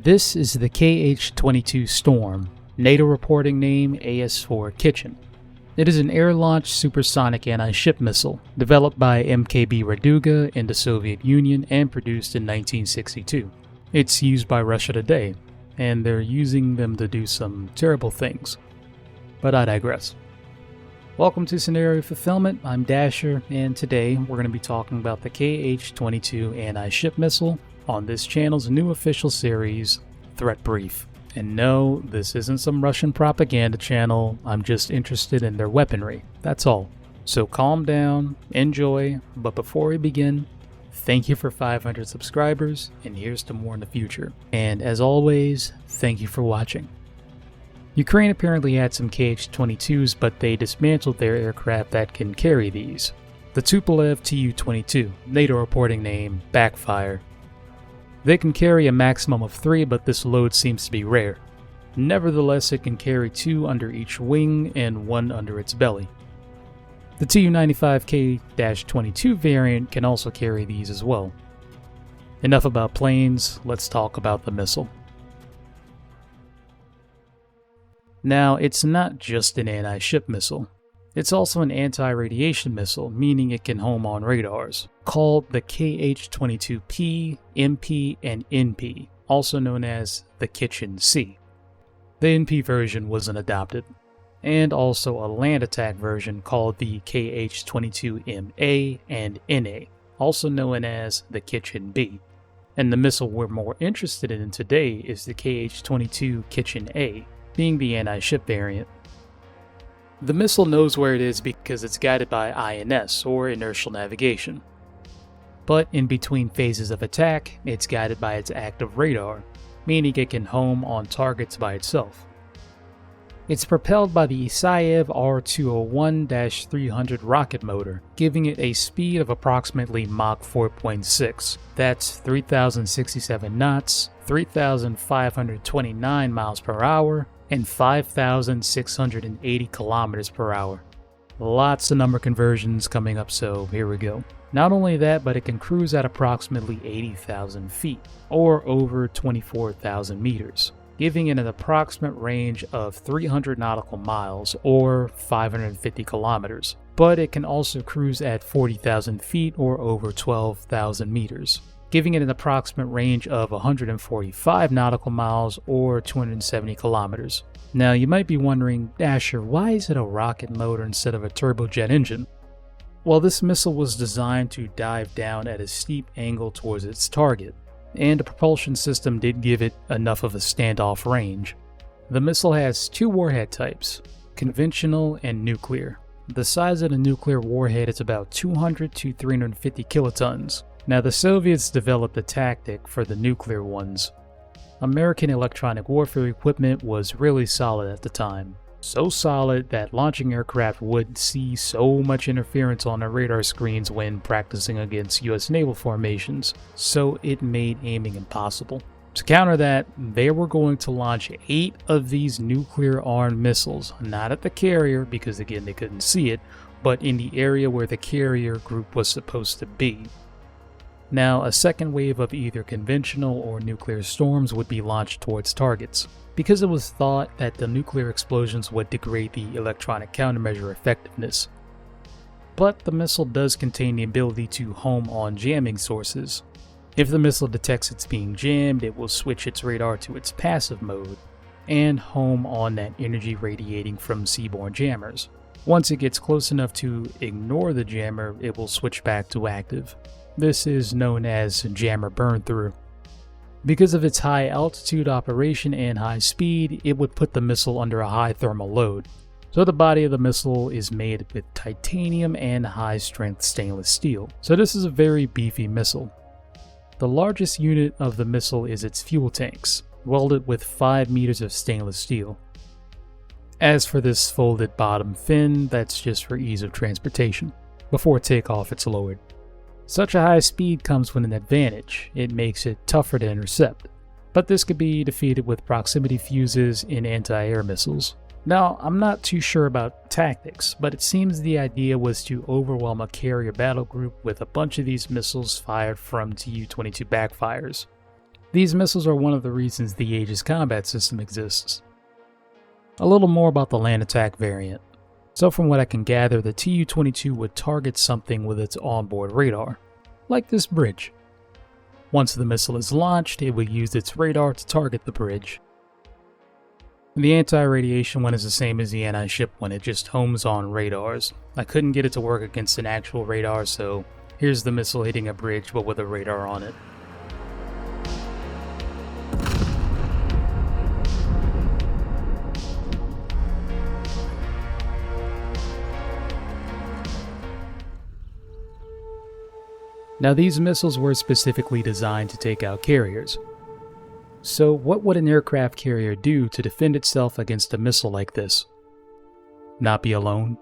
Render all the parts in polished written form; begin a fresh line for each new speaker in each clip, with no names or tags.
This is the KH-22 Storm, NATO Reporting Name AS-4 Kitchen. It is an air-launched supersonic anti-ship missile developed by MKB Raduga in the Soviet Union and produced in 1962. It's used by Russia today, and they're using them to do some terrible things. But I digress. Welcome to Scenario Fulfillment. I'm Dasher, and today we're going to be talking about the KH-22 anti-ship missile on this channel's new official series, Threat Brief. And no, this isn't some Russian propaganda channel. I'm just interested in their weaponry. That's all. So calm down, enjoy, but before we begin, thank you for 500 subscribers, and here's to more in the future. And as always, thank you for watching. Ukraine apparently had some KH-22s, but they dismantled their aircraft that can carry these. The Tupolev Tu-22, NATO reporting name, backfire. They can carry a maximum of 3, but this load seems to be rare. Nevertheless, it can carry 2 under each wing and 1 under its belly. The Tu-95 KH-22 variant can also carry these as well. Enough about planes, let's talk about the missile. Now, it's not just an anti-ship missile. It's also an anti-radiation missile, meaning it can home on radars, called the KH-22P, MP, and NP, also known as the Kitchen C. The NP version wasn't adopted, and also a land attack version called the KH-22MA and NA, also known as the Kitchen B. And the missile we're more interested in today is the KH-22 Kitchen A, being the anti-ship variant. The missile knows where it is because it's guided by INS, or inertial navigation. But in between phases of attack, it's guided by its active radar, meaning it can home on targets by itself. It's propelled by the Isaev R201-300 rocket motor, giving it a speed of approximately Mach 4.6. That's 3,067 knots, 3,529 miles per hour, and 5,680 kilometers per hour. Lots of number conversions coming up, so here we go. Not only that, but it can cruise at approximately 80,000 feet, or over 24,000 meters, giving it an approximate range of 300 nautical miles, or 550 kilometers. But it can also cruise at 40,000 feet, or over 12,000 meters, giving it an approximate range of 145 nautical miles or 270 kilometers. Now you might be wondering, Dasher, why is it a rocket motor instead of a turbojet engine? Well, this missile was designed to dive down at a steep angle towards its target, and the propulsion system did give it enough of a standoff range. The missile has 2 warhead types, conventional and nuclear. The size of the nuclear warhead is about 200 to 350 kilotons. Now, the Soviets developed a tactic for the nuclear ones. American electronic warfare equipment was really solid at the time. So solid that launching aircraft would see so much interference on their radar screens when practicing against US naval formations, so it made aiming impossible. To counter that, they were going to launch 8 of these nuclear-armed missiles, not at the carrier because again they couldn't see it, but in the area where the carrier group was supposed to be. Now, a second wave of either conventional or nuclear storms would be launched towards targets, because it was thought that the nuclear explosions would degrade the electronic countermeasure effectiveness. But the missile does contain the ability to home on jamming sources. If the missile detects it's being jammed, it will switch its radar to its passive mode, and home on that energy radiating from seaborne jammers. Once it gets close enough to ignore the jammer, it will switch back to active. This is known as jammer burn-through. Because of its high altitude operation and high speed, it would put the missile under a high thermal load. So the body of the missile is made with titanium and high-strength stainless steel. So this is a very beefy missile. The largest unit of the missile is its fuel tanks, welded with 5 meters of stainless steel. As for this folded bottom fin, that's just for ease of transportation. Before takeoff, it's lowered. Such a high speed comes with an advantage. It makes it tougher to intercept, but this could be defeated with proximity fuses in anti-air missiles. Now, I'm not too sure about tactics, but it seems the idea was to overwhelm a carrier battle group with a bunch of these missiles fired from Tu-22 backfires. These missiles are one of the reasons the Aegis combat system exists. A little more about the land attack variant. So from what I can gather, the Tu-22 would target something with its onboard radar, like this bridge. Once the missile is launched, it would use its radar to target the bridge. The anti-radiation one is the same as the anti-ship one, it just homes on radars. I couldn't get it to work against an actual radar, so here's the missile hitting a bridge but with a radar on it. Now these missiles were specifically designed to take out carriers. So what would an aircraft carrier do to defend itself against a missile like this? Not be alone?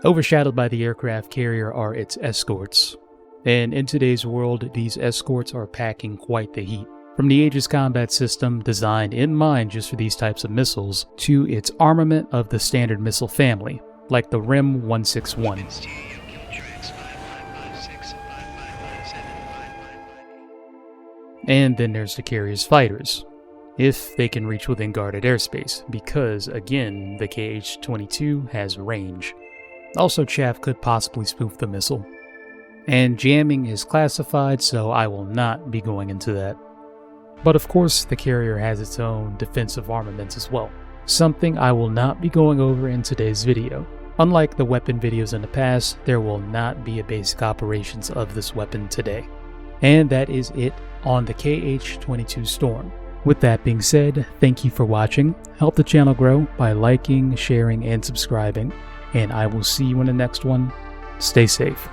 Overshadowed by the aircraft carrier are its escorts. And in today's world, these escorts are packing quite the heat. From the Aegis combat system designed in mind just for these types of missiles, to its armament of the standard missile family, like the RIM 161. And then there's the carrier's fighters, if they can reach within guarded airspace, because again, the KH-22 has range. Also, chaff could possibly spoof the missile. And jamming is classified, so I will not be going into that. But of course, the carrier has its own defensive armaments as well, something I will not be going over in today's video. Unlike the weapon videos in the past, there will not be a basic operations of this weapon today. And that is it on the KH-22 Storm. With that being said, thank you for watching. Help the channel grow by liking, sharing, and subscribing. And I will see you in the next one. Stay safe.